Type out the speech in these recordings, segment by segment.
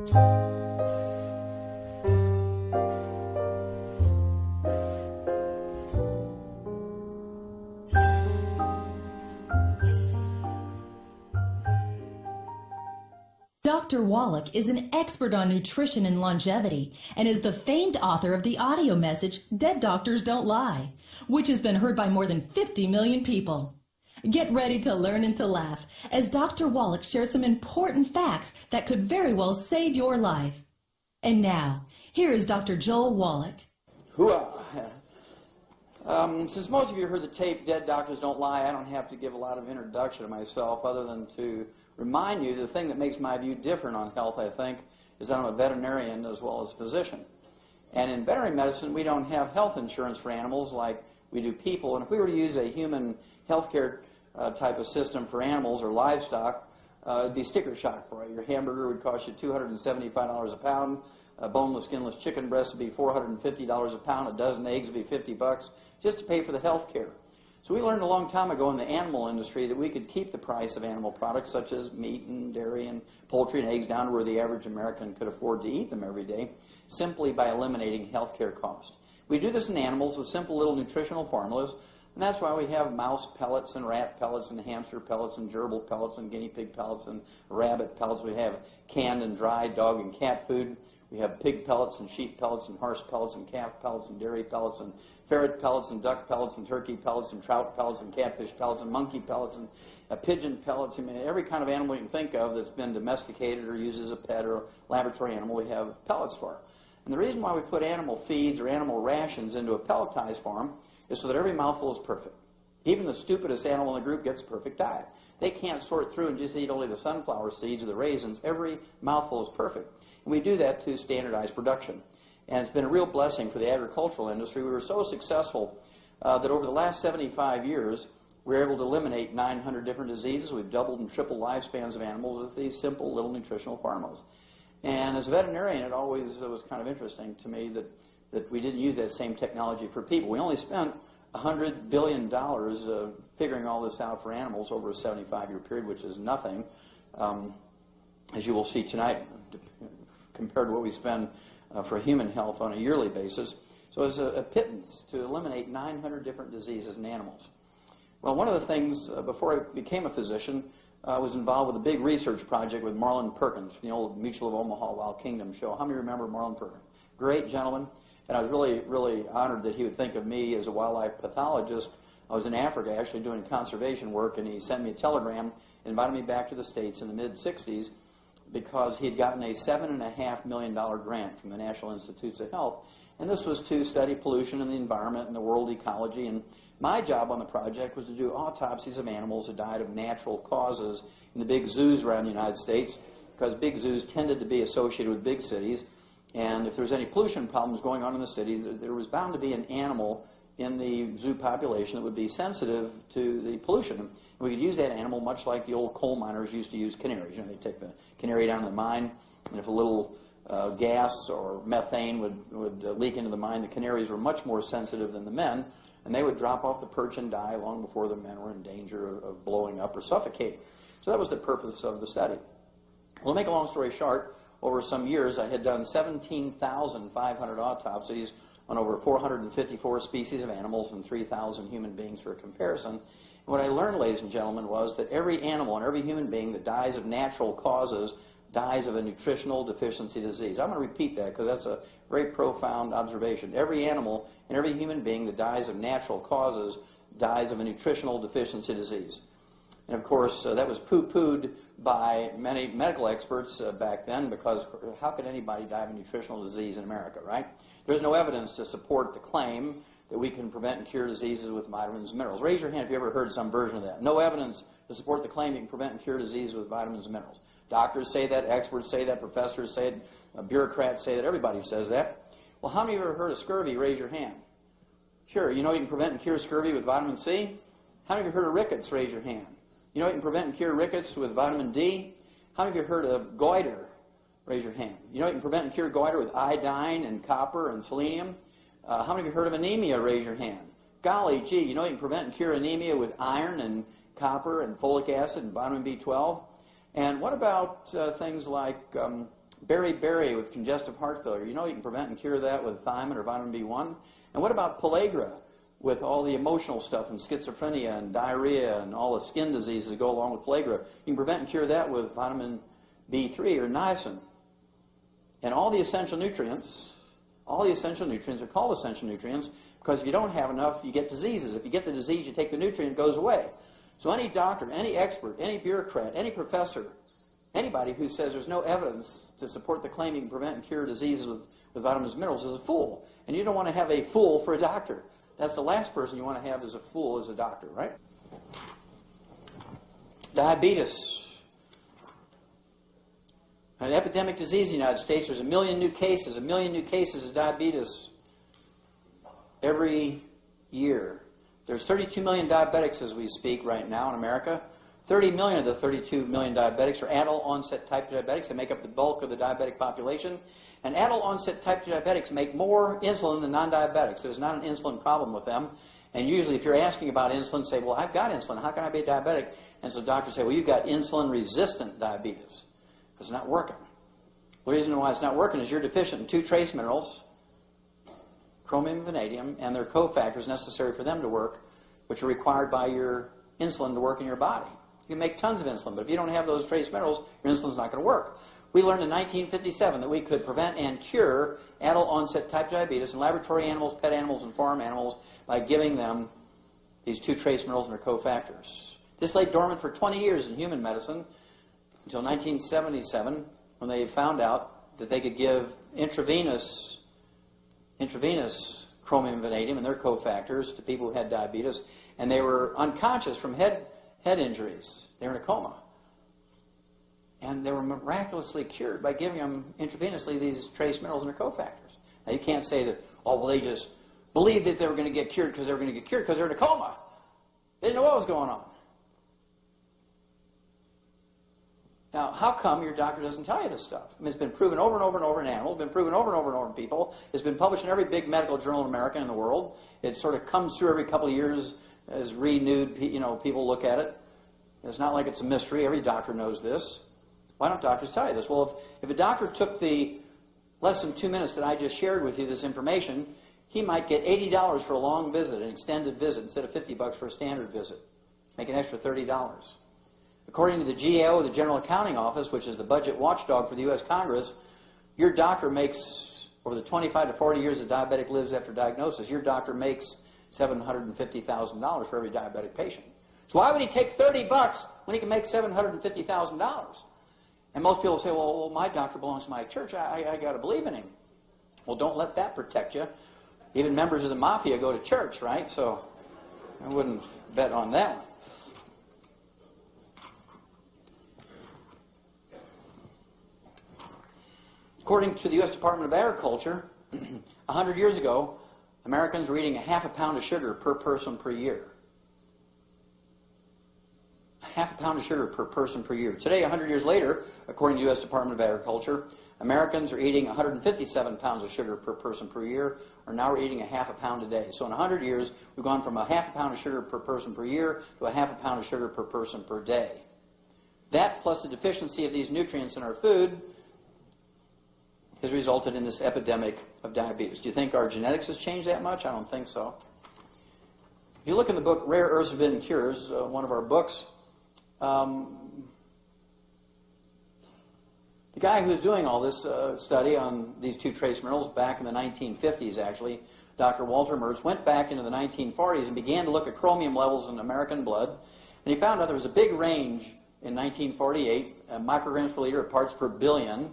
Dr. Wallach is an expert on nutrition and longevity and is the famed author of the audio message, Dead Doctors Don't Lie, which has been heard by more than 50 million people. Get ready to learn and to laugh as Dr. Wallach shares some important facts that could very well save your life. And now, here is Dr. Joel Wallach. Since most of you heard the tape, Dead Doctors Don't Lie, I don't have to give a lot of introduction to myself other than to remind you the thing that makes my view different on health, I think, is that I'm a veterinarian as well as a physician. And in veterinary medicine, we don't have health insurance for animals like we do people. And if we were to use a human healthcare type of system for animals or livestock, it'd be sticker shock for you. Your hamburger would cost you $275 a pound. A boneless, skinless chicken breast would be $450 a pound. A dozen eggs would be $50 just to pay for the health care. So we learned a long time ago in the animal industry that we could keep the price of animal products such as meat and dairy and poultry and eggs down to where the average American could afford to eat them every day simply by eliminating health care cost. We do this in animals with simple little nutritional formulas, and that's why we have mouse pellets and rat pellets and hamster pellets and gerbil pellets and guinea pig pellets and rabbit pellets. We have canned and dried dog and cat food. We have pig pellets and sheep pellets and horse pellets and calf pellets and dairy pellets and ferret pellets and duck pellets and turkey pellets and trout pellets and catfish pellets and monkey pellets and pigeon pellets. I mean, every kind of animal you can think of that's been domesticated or used as a pet or a laboratory animal, we have pellets for. And the reason why we put animal feeds or animal rations into a pelletized form is so that every mouthful is perfect. Even the stupidest animal in the group gets a perfect diet. They can't sort through and just eat only the sunflower seeds or the raisins. Every mouthful is perfect. And we do that to standardize production. And it's been a real blessing for the agricultural industry. We were so successful that over the last 75 years, we were able to eliminate 900 different diseases. We've doubled and tripled lifespans of animals with these simple little nutritional formulas. And as a veterinarian, it always was kind of interesting to me that we didn't use that same technology for people. We only spent $100 billion figuring all this out for animals over a 75-year period, which is nothing, as you will see tonight, compared to what we spend for human health on a yearly basis. So it's a pittance to eliminate 900 different diseases in animals. Well, one of the things, before I became a physician, I was involved with a big research project with Marlin Perkins from the old Mutual of Omaha Wild Kingdom show. How many remember Marlin Perkins? Great gentleman. And I was really, really honored that he would think of me as a wildlife pathologist. I was in Africa actually doing conservation work, and he sent me a telegram, invited me back to the States in the mid-'60s because he had gotten a $7.5 million grant from the National Institutes of Health. And this was to study pollution in the environment and the world ecology. And my job on the project was to do autopsies of animals that died of natural causes in the big zoos around the United States, because big zoos tended to be associated with big cities. And if there was any pollution problems going on in the cities, there was bound to be an animal in the zoo population that would be sensitive to the pollution. And we could use that animal much like the old coal miners used to use canaries. You know, they'd take the canary down to the mine, and if a little gas or methane would leak into the mine, the canaries were much more sensitive than the men, and they would drop off the perch and die long before the men were in danger of blowing up or suffocating. So that was the purpose of the study. Well, to make a long story short, over some years I had done 17,500 autopsies on over 454 species of animals and 3,000 human beings for comparison. And what I learned, ladies and gentlemen, was that every animal and every human being that dies of natural causes dies of a nutritional deficiency disease. I'm going to repeat that because that's a very profound observation. Every animal and every human being that dies of natural causes dies of a nutritional deficiency disease. And of course, that was poo-pooed by many medical experts back then, because how could anybody die of a nutritional disease in America, right? There's no evidence to support the claim that we can prevent and cure diseases with vitamins and minerals. Raise your hand if you ever heard some version of that. No evidence to support the claim you can prevent and cure diseases with vitamins and minerals. Doctors say that, experts say that, professors say it, bureaucrats say that, everybody says that. Well, how many of you ever heard of scurvy? Raise your hand. Sure, you know you can prevent and cure scurvy with vitamin C? How many of you heard of rickets? Raise your hand. You know you can prevent and cure rickets with vitamin D? How many of you heard of goiter? Raise your hand. You know you can prevent and cure goiter with iodine and copper and selenium? How many of you heard of anemia? Raise your hand. Golly gee, you know you can prevent and cure anemia with iron and copper and folic acid and vitamin B12? And what about things like beriberi with congestive heart failure? You know you can prevent and cure that with thiamine or vitamin B1. And what about pellagra with all the emotional stuff and schizophrenia and diarrhea and all the skin diseases that go along with pellagra? You can prevent and cure that with vitamin B3 or niacin. And all the essential nutrients are called essential nutrients because if you don't have enough, you get diseases. If you get the disease, you take the nutrient, it goes away. So any doctor, any expert, any bureaucrat, any professor, anybody who says there's no evidence to support the claim you can prevent and cure diseases with vitamins and minerals is a fool. And you don't want to have a fool for a doctor. That's the last person you want to have as a fool as a doctor, right? Diabetes. An epidemic disease in the United States. There's 1 million new cases of diabetes every year. There's 32 million diabetics as we speak right now in America. 30 million of the 32 million diabetics are adult-onset type 2 diabetics. They make up the bulk of the diabetic population. And adult-onset type 2 diabetics make more insulin than non-diabetics. So there's not an insulin problem with them. And usually if you're asking about insulin, say, well, I've got insulin. How can I be a diabetic? And so doctors say, well, you've got insulin-resistant diabetes. It's not working. The reason why it's not working is you're deficient in 2 trace minerals, chromium and vanadium, and their cofactors necessary for them to work, which are required by your insulin to work in your body. You can make tons of insulin, but if you don't have those trace minerals, your insulin's not going to work. We learned in 1957 that we could prevent and cure adult-onset type 2 diabetes in laboratory animals, pet animals, and farm animals by giving them these 2 trace minerals and their cofactors. This lay dormant for 20 years in human medicine, until 1977, when they found out that they could give intravenous chromium and vanadium and their cofactors to people who had diabetes, and they were unconscious from head injuries. They were in a coma. And they were miraculously cured by giving them intravenously these trace minerals and their cofactors. Now you can't say that, oh, well, they just believed that they were going to get cured because they were going to get cured because they were in a coma. They didn't know what was going on. Now, how come your doctor doesn't tell you this stuff? I mean, it's been proven over and over and over in animals, been proven over and over and over in people. It's been published in every big medical journal in America and in the world. It sort of comes through every couple of years as renewed, people look at it. It's not like it's a mystery. Every doctor knows this. Why don't doctors tell you this? Well, if a doctor took the less than 2 minutes that I just shared with you, this information, he might get $80 for a long visit, an extended visit, instead of $50 for a standard visit. Make an extra $30. According to the GAO, the General Accounting Office, which is the budget watchdog for the U.S. Congress, your doctor makes, over the 25 to 40 years a diabetic lives after diagnosis, your doctor makes $750,000 for every diabetic patient. So why would he take $30 when he can make $750,000? And most people say, well, my doctor belongs to my church. I got to believe in him. Well, don't let that protect you. Even members of the mafia go to church, right? So I wouldn't bet on that one. According to the U.S. Department of Agriculture, 100 years ago, Americans were eating ½ a pound of sugar per person per year. ½ a pound of sugar per person per year. Today, 100 years later, according to the U.S. Department of Agriculture, Americans are eating 157 pounds of sugar per person per year, or now we're eating ½ a pound a day. So in 100 years, we've gone from ½ a pound of sugar per person per year to ½ a pound of sugar per person per day. That, plus the deficiency of these nutrients in our food, has resulted in this epidemic of diabetes. Do you think our genetics has changed that much? I don't think so. If you look in the book Rare Earths Forbidden Cures, one of our books, the guy who's doing all this study on these 2 trace minerals back in the 1950s, actually, Dr. Walter Mertz, went back into the 1940s and began to look at chromium levels in American blood, and he found out there was a big range in 1948, micrograms per liter of parts per billion,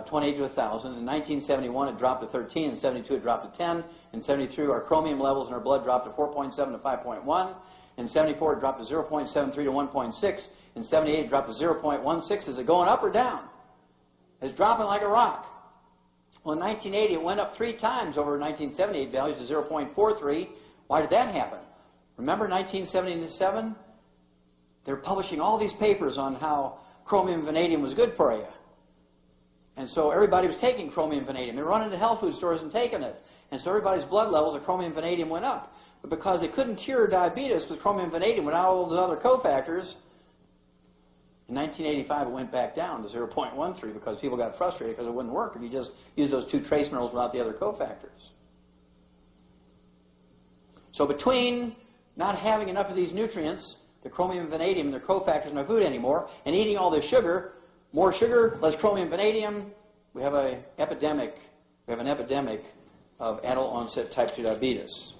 28 to 1,000. In 1971, it dropped to 13. In 72, it dropped to 10. In 73, our chromium levels in our blood dropped to 4.7 to 5.1. In 74, it dropped to 0.73 to 1.6. In 78, it dropped to 0.16. Is it going up or down? It's dropping like a rock. Well, in 1980, it went up 3 times over 1978 values to 0.43. Why did that happen? Remember 1977? They were publishing all these papers on how chromium and vanadium was good for you. And so everybody was taking chromium and vanadium. They were running to health food stores and taking it. And so everybody's blood levels of chromium and vanadium went up. But because they couldn't cure diabetes with chromium and vanadium without all those other cofactors, In 1985, it went back down to 0.13 because people got frustrated because it wouldn't work if you just use those two trace minerals without the other cofactors. So between not having enough of these nutrients, the chromium and vanadium, and their cofactors in our food anymore, and eating all this sugar, more sugar, less chromium and vanadium, we have an epidemic. We have an epidemic of adult onset type 2 diabetes.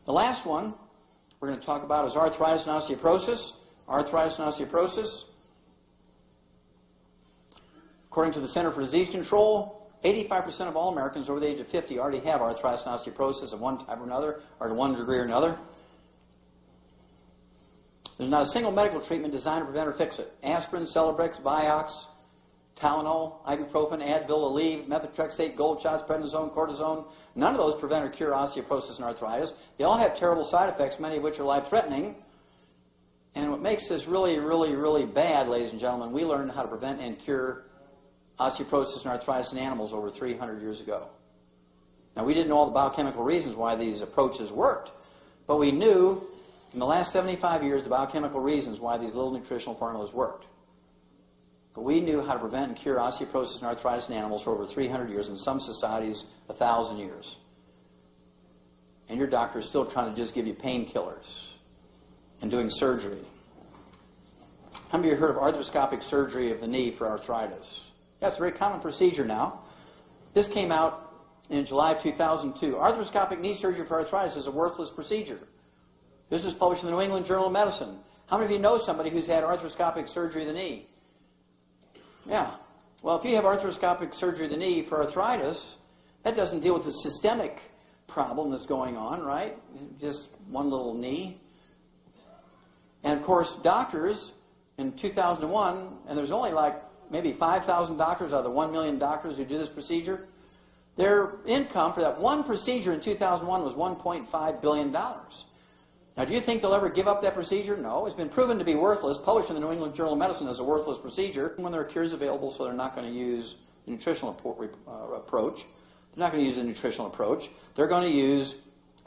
The last one we're going to talk about is arthritis and osteoporosis. Arthritis and osteoporosis. According to the Center for Disease Control, 85% of all Americans over the age of 50 already have arthritis and osteoporosis of one type or another, or to one degree or another. There's not a single medical treatment designed to prevent or fix it. Aspirin, Celebrex, Vioxx, Tylenol, ibuprofen, Advil, Aleve, methotrexate, gold shots, prednisone, cortisone. None of those prevent or cure osteoporosis and arthritis. They all have terrible side effects, many of which are life-threatening. And what makes this really, really, really bad, ladies and gentlemen, we learned how to prevent and cure osteoporosis and arthritis in animals over 300 years ago. Now, we didn't know all the biochemical reasons why these approaches worked, but we knew in the last 75 years the biochemical reasons why these little nutritional formulas worked. But we knew how to prevent and cure osteoporosis and arthritis in animals for over 300 years, in some societies, 1,000 years. And your doctor is still trying to just give you painkillers and doing surgery. How many of you heard of arthroscopic surgery of the knee for arthritis? Yeah, it's a very common procedure now. This came out in July of 2002. Arthroscopic knee surgery for arthritis is a worthless procedure. This was published in the New England Journal of Medicine. How many of you know somebody who's had arthroscopic surgery of the knee? Yeah. Well, if you have arthroscopic surgery of the knee for arthritis, that doesn't deal with the systemic problem that's going on, right? Just one little knee. And of course, doctors in 2001, and there's only like maybe 5,000 doctors out of the 1 million doctors who do this procedure, their income for that one procedure in 2001 was $1.5 billion. Now, do you think they'll ever give up that procedure? No. It's been proven to be worthless, published in the New England Journal of Medicine as a worthless procedure. When there are cures available, so they're not going to use the nutritional approach. They're not going to use the nutritional approach. They're going to use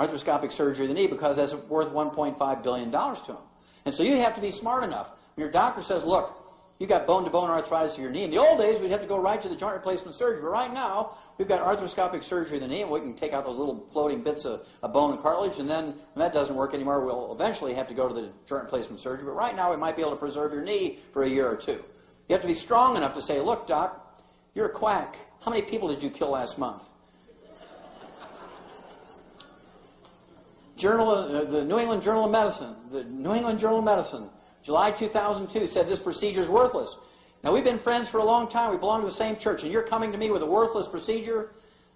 arthroscopic surgery of the knee because that's worth $1.5 billion to them. And so you have to be smart enough. When your doctor says, look, you got bone-to-bone arthritis of your knee. In the old days, we'd have to go right to the joint replacement surgery. But right now, we've got arthroscopic surgery of the knee, and we can take out those little floating bits of bone and cartilage. And then when that doesn't work anymore, we'll eventually have to go to the joint replacement surgery. But right now, we might be able to preserve your knee for a year or two. You have to be strong enough to say, look, doc, you're a quack. How many people did you kill last month? The New England Journal of Medicine, July 2002, said this procedure is worthless. Now, we've been friends for a long time. We belong to the same church, and you're coming to me with a worthless procedure?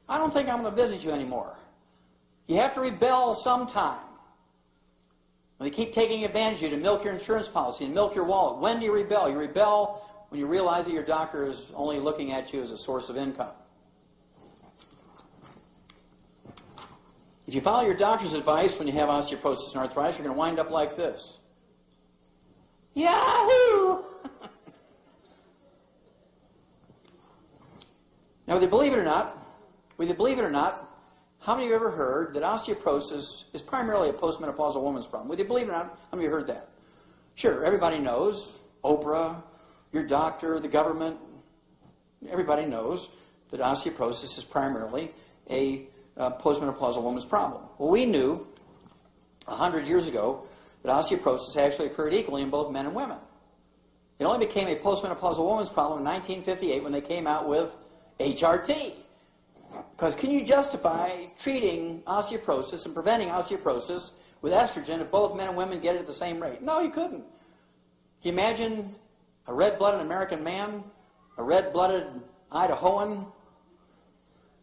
I don't think I'm going to visit you anymore. You have to rebel sometime. When they keep taking advantage of you to milk your insurance policy and milk your wallet, when do you rebel? You rebel when you realize that your doctor is only looking at you as a source of income. If you follow your doctor's advice when you have osteoporosis and arthritis, you're going to wind up like this. Yahoo! Now, whether you believe it or not, how many of you ever heard that osteoporosis is primarily a postmenopausal woman's problem? Whether you believe it or not, how many of you heard that? Sure, everybody knows. Oprah, your doctor, the government, everybody knows that osteoporosis is primarily a postmenopausal woman's problem. Well, we knew 100 years ago that osteoporosis actually occurred equally in both men and women. It only became a postmenopausal woman's problem in 1958 when they came out with HRT. Because can you justify treating osteoporosis and preventing osteoporosis with estrogen if both men and women get it at the same rate? No, you couldn't. Can you imagine a red-blooded American man, a red-blooded Idahoan,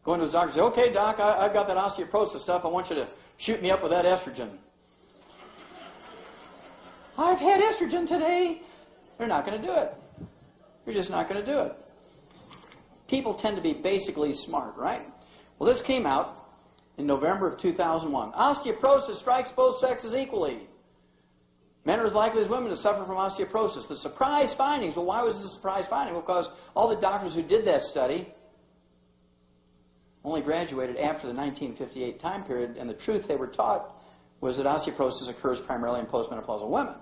going to his doctor and say, okay, doc, I've got that osteoporosis stuff. I want you to shoot me up with that estrogen. I've had estrogen today. They're not going to do it. You're just not going to do it. People tend to be basically smart, right? Well, this came out in November of 2001. Osteoporosis strikes both sexes equally. Men are as likely as women to suffer from osteoporosis. The surprise findings. Well, why was this a surprise finding? Well, because all the doctors who did that study only graduated after the 1958 time period, and the truth they were taught was that osteoporosis occurs primarily in postmenopausal women.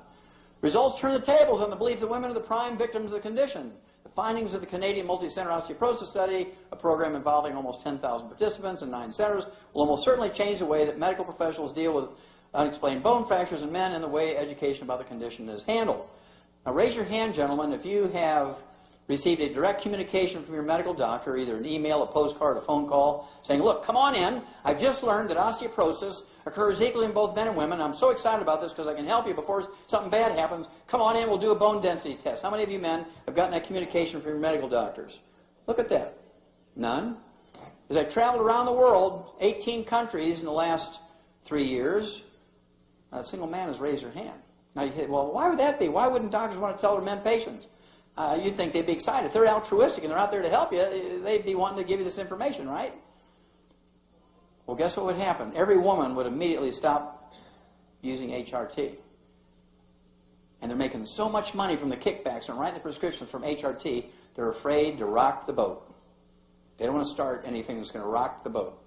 Results turn the tables on the belief that women are the prime victims of the condition. The findings of the Canadian Multi-Center Osteoporosis Study, a program involving almost 10,000 participants in 9 centers, will almost certainly change the way that medical professionals deal with unexplained bone fractures in men and the way education about the condition is handled. Now raise your hand, gentlemen, if you have received a direct communication from your medical doctor, either an email, a postcard, a phone call, saying, look, come on in. I've just learned that osteoporosis occurs equally in both men and women. I'm so excited about this because I can help you before something bad happens. Come on in, we'll do a bone density test. How many of you men have gotten that communication from your medical doctors? Look at that. None. As I traveled around the world, 18 countries in the last 3 years, not a single man has raised their hand. Now you say, well, why would that be? Why wouldn't doctors want to tell their men patients? You'd think they'd be excited. If they're altruistic and they're out there to help you, they'd be wanting to give you this information, right? Well, guess what would happen? Every woman would immediately stop using HRT. And they're making so much money from the kickbacks and writing the prescriptions from HRT, they're afraid to rock the boat. They don't want to start anything that's going to rock the boat.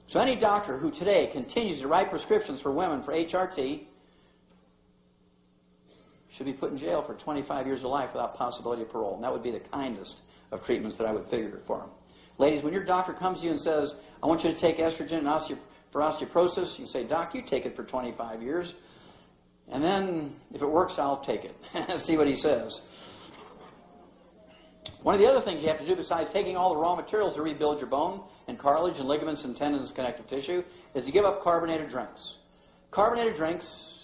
So any doctor who today continues to write prescriptions for women for HRT should be put in jail for 25 years of life without possibility of parole. And that would be the kindest of treatments that I would figure for them. Ladies, when your doctor comes to you and says, I want you to take estrogen for osteoporosis, you say, Doc, you take it for 25 years. And then, if it works, I'll take it. See what he says. One of the other things you have to do besides taking all the raw materials to rebuild your bone and cartilage and ligaments and tendons and connective tissue is to give up carbonated drinks. Carbonated drinks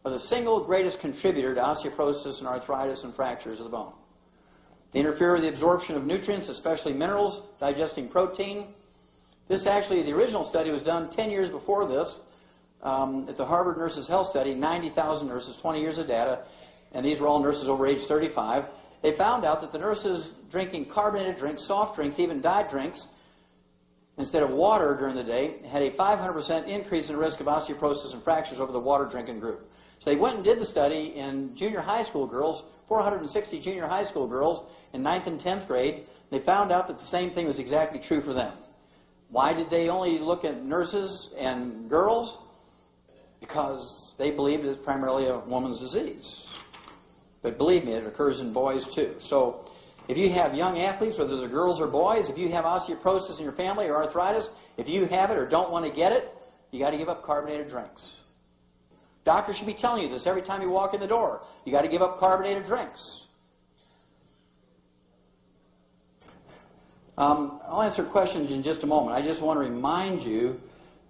are the single greatest contributor to osteoporosis and arthritis and fractures of the bone. They interfere with the absorption of nutrients, especially minerals, digesting protein. This actually, the original study was done 10 years before this at the Harvard Nurses Health Study, 90,000 nurses, 20 years of data, and these were all nurses over age 35. They found out that the nurses drinking carbonated drinks, soft drinks, even diet drinks, instead of water during the day, had a 500% increase in risk of osteoporosis and fractures over the water drinking group. So they went and did the study in junior high school girls, 460 junior high school girls in 9th and 10th grade. They found out that the same thing was exactly true for them. Why did they only look at nurses and girls? Because they believed it's primarily a woman's disease. But believe me, it occurs in boys too. So if you have young athletes, whether they're girls or boys, if you have osteoporosis in your family or arthritis, if you have it or don't want to get it, you got to give up carbonated drinks. Doctors should be telling you this every time you walk in the door. You got to give up carbonated drinks. I'll answer questions in just a moment. I just want to remind you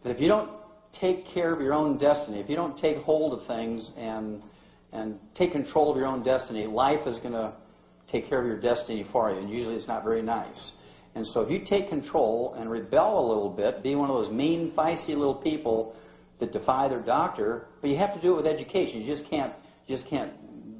that if you don't take care of your own destiny, if you don't take hold of things and take control of your own destiny, life is going to take care of your destiny for you, and usually it's not very nice. And so if you take control and rebel a little bit, be one of those mean, feisty little people that defy their doctor, but you have to do it with education. You just can't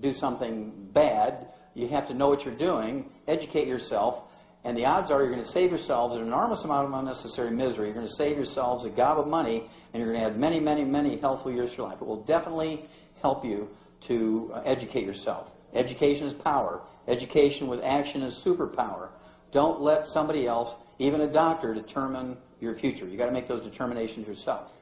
do something bad. You have to know what you're doing, educate yourself, and the odds are you're going to save yourselves an enormous amount of unnecessary misery. You're going to save yourselves a gob of money, and you're going to have many, many, many healthful years to your life. It will definitely help you to educate yourself. Education is power. Education with action is superpower. Don't let somebody else, even a doctor, determine your future. You've got to make those determinations yourself.